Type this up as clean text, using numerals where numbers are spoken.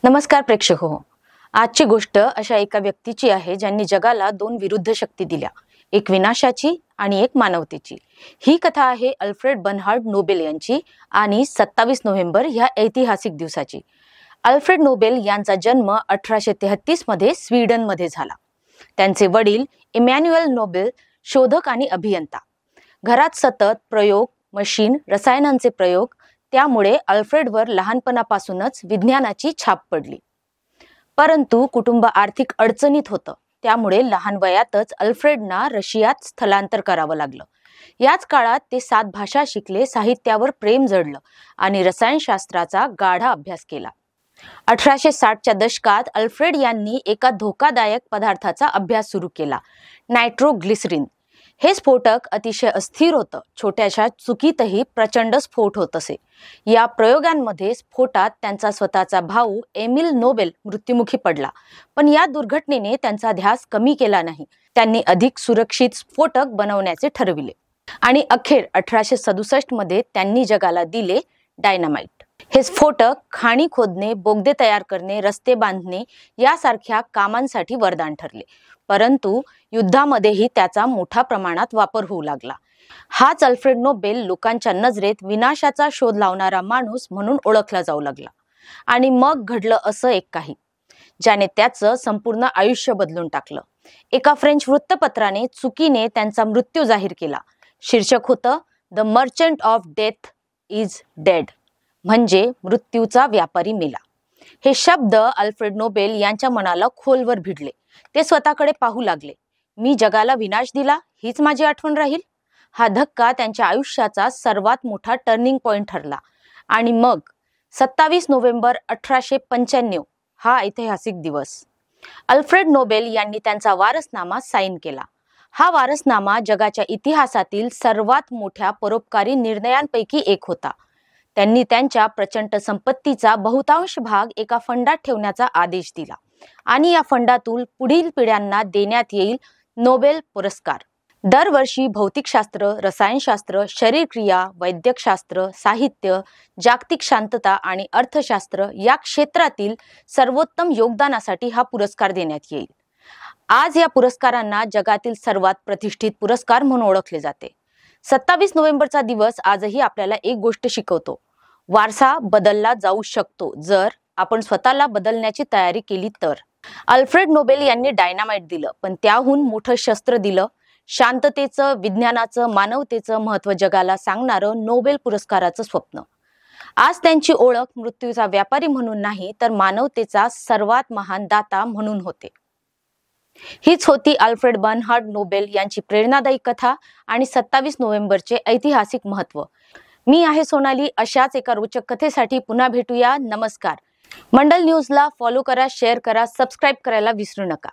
नमस्कार प्रेक्षक हो. आजची गोष्ट अशा एका व्यक्तीची आहे ज्यांनी जगाला दोन विरुद्ध शक्ती दिल्या, एक विनाशाची आणि एक मानवतेची. ही कथा आहे अल्फ्रेड बर्नहार्ड नोबेल यांची आणि 27 नोव्हेंबर ह्या ऐतिहासिक दिवसाची. अल्फ्रेड नोबेल यांचा जन्म 1833 मध्ये स्वीडन मध्ये झाला. त्यांचे वडील इमॅन्युएल नोबेल शोधक आणि अभियंता. घरात सतत प्रयोग, मशीन, रसायनांचे प्रयोग, त्यामुळे अल्फ्रेडवर लहानपणापासूनच विज्ञानाची छाप पडली. परंतु कुटुंब आर्थिक अडचणीत होतं, त्यामुळे लहान वयातच अल्फ्रेडना रशियात स्थलांतर करावं लागलं. याच काळात ते 7 भाषा शिकले, साहित्यावर प्रेम जडलं आणि रसायनशास्त्राचा गाढा अभ्यास केला. 1860च्या दशकात अल्फ्रेड यांनी एका धोकादायक पदार्थाचा अभ्यास सुरू केला, नायट्रोग्लिसरीन. हे स्फोटक अतिशय अस्थिर होतं. छोट्याशा चुकीतही प्रचंड स्फोट होत असे. या प्रयोगांमध्ये स्फोटात त्यांचा स्वतःचा भाऊ एमिल नोबेल मृत्युमुखी पडला. पण या दुर्घटनेने त्यांचा ध्यास कमी केला नाही. त्यांनी अधिक सुरक्षित स्फोटक बनवण्याचे ठरविले आणि अखेर 1867 मध्ये त्यांनी जगाला दिले डायनामाइट. हे स्फोटक खाणी खोदणे, बोगदे तयार करणे, रस्ते बांधणे यासारख्या कामांसाठी वरदान ठरले. परंतु युद्धामध्येही त्याचा मोठ्या प्रमाणात वापर होऊ लागला. हाच अल्फ्रेड नोबेल लोकांच्या नजरेत विनाशाचा शोध लावणारा माणूस म्हणून ओळखला जाऊ लागला. आणि मग घडलं असं एक काही ज्याने त्याचं संपूर्ण आयुष्य बदलून टाकलं. एका फ्रेंच वृत्तपत्राने चुकीने त्यांचा मृत्यू जाहीर केला. शीर्षक होतं, the merchant of death is dead, म्हणजे मृत्यूचा व्यापारी मेला. हे शब्द अल्फ्रेड नोबेल यांच्या मनाला खोलवर भिडले. ते स्वतःकडे पाहू लागले. मी जगाला विनाश दिला, हीच माझी आठवण राहील. हा धक्का त्यांच्या आयुष्याचा सर्वात मोठा टर्निंग पॉइंट ठरला. आणि मग 27 नोव्हेंबर 1895 हा ऐतिहासिक दिवस. अल्फ्रेड नोबेल यांनी त्यांचा वारसनामा साईन केला. हा वारसनामा जगाच्या इतिहासातील सर्वात मोठ्या परोपकारी निर्णयांपैकी एक होता. त्यांनी त्यांच्या प्रचंड संपत्तीचा बहुतांश भाग एका फंडात ठेवण्याचा आदेश दिला आणि या फंडातून पुढील पिढ्यांना देण्यात येईल नोबेल पुरस्कार. दरवर्षी भौतिकशास्त्र, रसायनशास्त्र, शरीरक्रिया, वैद्यकशास्त्र, साहित्य, जागतिक शांतता आणि अर्थशास्त्र या क्षेत्रातील सर्वोत्तम योगदानासाठी हा पुरस्कार देण्यात येईल. आज या पुरस्कारांना जगातील सर्वात प्रतिष्ठित पुरस्कार म्हणून ओळखले जाते. 27 नोव्हेंबरचा दिवस आजही आपल्याला एक गोष्ट शिकवतो, वारसा बदलला जाऊ शकतो जर आपण स्वतःला बदलण्याची तयारी केली तर. अल्फ्रेड नोबेल यांनी डायनामाइट दिलं, पण त्याहून मोठं शस्त्र दिलं, शांततेचं, विज्ञानाचं, मानवतेचं महत्त्व जगाला सांगणारं नोबेल पुरस्काराचं स्वप्न. आज त्यांची ओळख मृत्यूचा व्यापारी म्हणून नाही, तर मानवतेचा सर्वात महान दाता म्हणून होते. हीच होती अल्फ्रेड बर्नहार्ड नोबेल यांची प्रेरणादायी कथा आणि 27 नोव्हेंबरचे ऐतिहासिक महत्त्व. मी आहे सोनाली. अशाच एका रोचक कथेसाठी पुन्हा भेटूया. नमस्कार. मंडल न्यूजला फॉलो करा, शेअर करा, सबस्क्राईब करायला विसरू नका.